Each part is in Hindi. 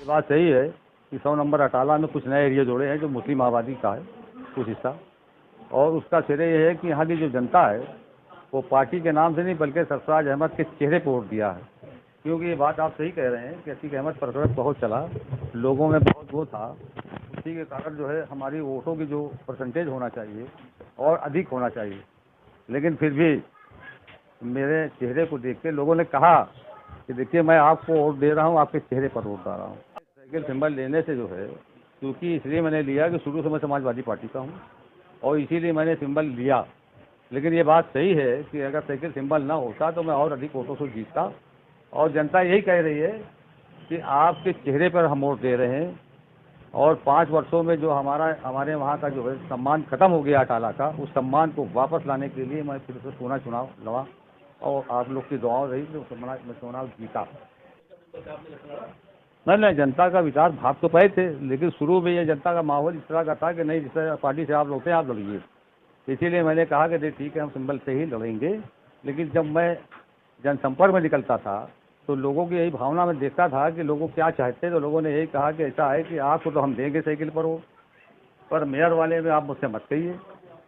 ये बात सही है कि 100 नंबर अटाला में कुछ नए एरिया जोड़े हैं जो मुस्लिम आबादी का है कुछ हिस्सा, और उसका श्रेय ये है कि यहाँ की जो जनता है वो पार्टी के नाम से नहीं बल्कि सरफराज अहमद के चेहरे पर वोट दिया है। क्योंकि ये बात आप सही कह रहे हैं कि अतीक अहमद प्रकरण बहुत चला, लोगों में बहुत वो था, उसी के कारण जो है हमारी वोटों की जो परसेंटेज होना चाहिए और अधिक होना चाहिए। लेकिन फिर भी मेरे चेहरे को देख के लोगों ने कहा कि देखिए मैं आपको वोट दे रहा हूँ, आपके चेहरे पर वोट डाल रहा हूँ। साइकिल सिंबल लेने से जो है, क्योंकि इसलिए मैंने लिया कि शुरू से मैं समाजवादी पार्टी का हूँ और इसीलिए मैंने सिंबल लिया। लेकिन ये बात सही है कि अगर साइकिल सिंबल ना होता तो मैं और अधिक वोटों से जीतता, और जनता यही कह रही है कि आपके चेहरे पर हम वोट दे रहे हैं। और 5 वर्षों में जो हमारे वहाँ का जो है सम्मान खत्म हो गया अटाला का, उस सम्मान को वापस लाने के लिए मैं फिर से पुनः चुनाव लड़ा और आप लोग की दुआओं रही तो मैं चुनाव जीता। नहीं, जनता का विचार भाग तो पाए थे, लेकिन शुरू में ये जनता का माहौल इस तरह का था कि नहीं, जिस तरह पार्टी से आप लड़ते हैं आप लड़िए। इसीलिए मैंने कहा कि ठीक है हम सिंबल से ही लड़ेंगे। लेकिन जब मैं जनसंपर्क में निकलता था तो लोगों की यही भावना में देखता था कि लोगों क्या चाहते हैं, तो लोगों ने यही कहा कि ऐसा है कि आपको तो हम देंगे साइकिल पर वो, पर मेयर वाले में आप मुझसे मत कहिए।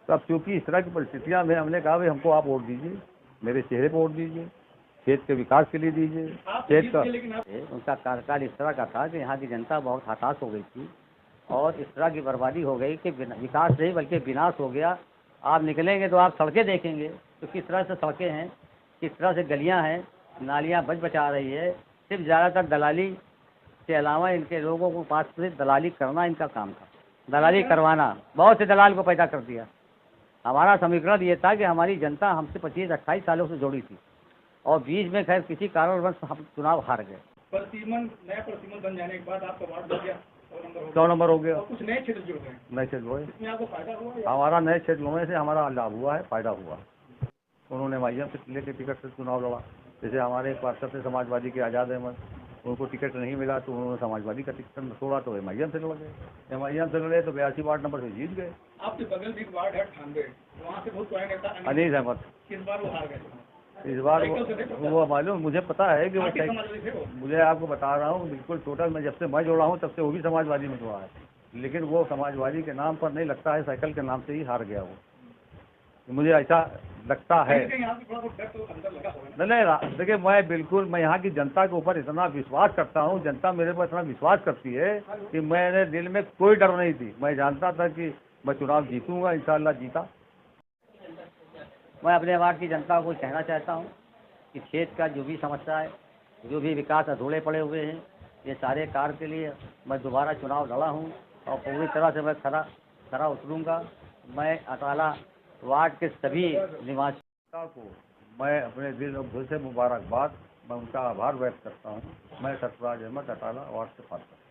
तो अब चूँकि इस तरह की परिस्थितियाँ में हमने कहा भाई हमको आप वोट दीजिए, मेरे चेहरे पर वोट दीजिए, खेत के विकास के लिए दीजिए। खेत का उनका कार्यकाल इस तरह का था कि यहाँ की जनता बहुत हताश हो गई थी और इस तरह की बर्बादी हो गई कि विकास नहीं बल्कि विनाश हो गया। आप निकलेंगे तो आप सड़कें देखेंगे तो किस तरह से सड़कें हैं, किस तरह से गलियां हैं, नालियां बच बचा रही है। सिर्फ ज़्यादातर दलाली के अलावा इनके लोगों को पास से दलाली करना इनका काम था, दलाली करवाना। बहुत से दलाल को पैदा कर दिया। हमारा समीकरण ये था कि हमारी जनता हमसे 25-28 सालों से जुड़ी थी और बीच में खैर किसी कारणवश हम चुनाव हार गए। नया प्रतिमन बन जाने के बाद आपका वार्ड बढ़ गया, 100 नंबर हो गया। कुछ नए क्षेत्र जुड़ गए। नए क्षेत्र हुए, इसमें आपको फायदा हुआ? हमारा नए क्षेत्र होने से हमारा लाभ हुआ है, फायदा हुआ। उन्होंने माइयम से लेके टिकट से चुनाव लड़ा। जैसे हमारे एक पार्षद थे समाजवादी के आज़ाद अहमद, उनको टिकट नहीं मिला तो उन्होंने समाजवादी का टिकट छोड़ा तो एमआईएम से लड़ गए। एमआईएम से लड़े तो 82 वार्ड नंबर से जीत गए। आपके बगल भी वार्ड है 98, वहाँ से बहुत पुराने नेता अनीस अहमद, इस बार वो हार गए। इस बार वो मालूम मुझे पता है कि वो, मुझे आपको बता रहा हूँ बिल्कुल टोटल, मैं जब से मैं जोड़ा हूँ तब से वो भी समाजवादी में जोड़ा है, लेकिन वो समाजवादी के नाम पर नहीं लगता है, साइकिल के नाम से ही हार गया वो, मुझे ऐसा लगता है। नहीं, देखिए मैं यहाँ की जनता के ऊपर इतना विश्वास करता हूँ, जनता मेरे पर इतना विश्वास करती है कि मेरे दिल में कोई डर नहीं थी। मैं जानता था कि मैं चुनाव जीतूंगा, इंशाल्लाह जीता। मैं अपने वार्ड की जनता को कहना चाहता हूँ कि क्षेत्र का जो भी समस्या है, जो भी विकास अधूरे पड़े हुए हैं, ये सारे कार्य के लिए मैं दोबारा चुनाव लड़ा हूँ और पूरी तरह से मैं खरा उतरूँगा। मैं अटाला वार्ड के सभी निवासियों को मैं अपने दिल से मुबारकबाद, मैं उनका आभार व्यक्त करता हूँ। मैं सरफराज अहमद अटाला वार्ड से पात्र।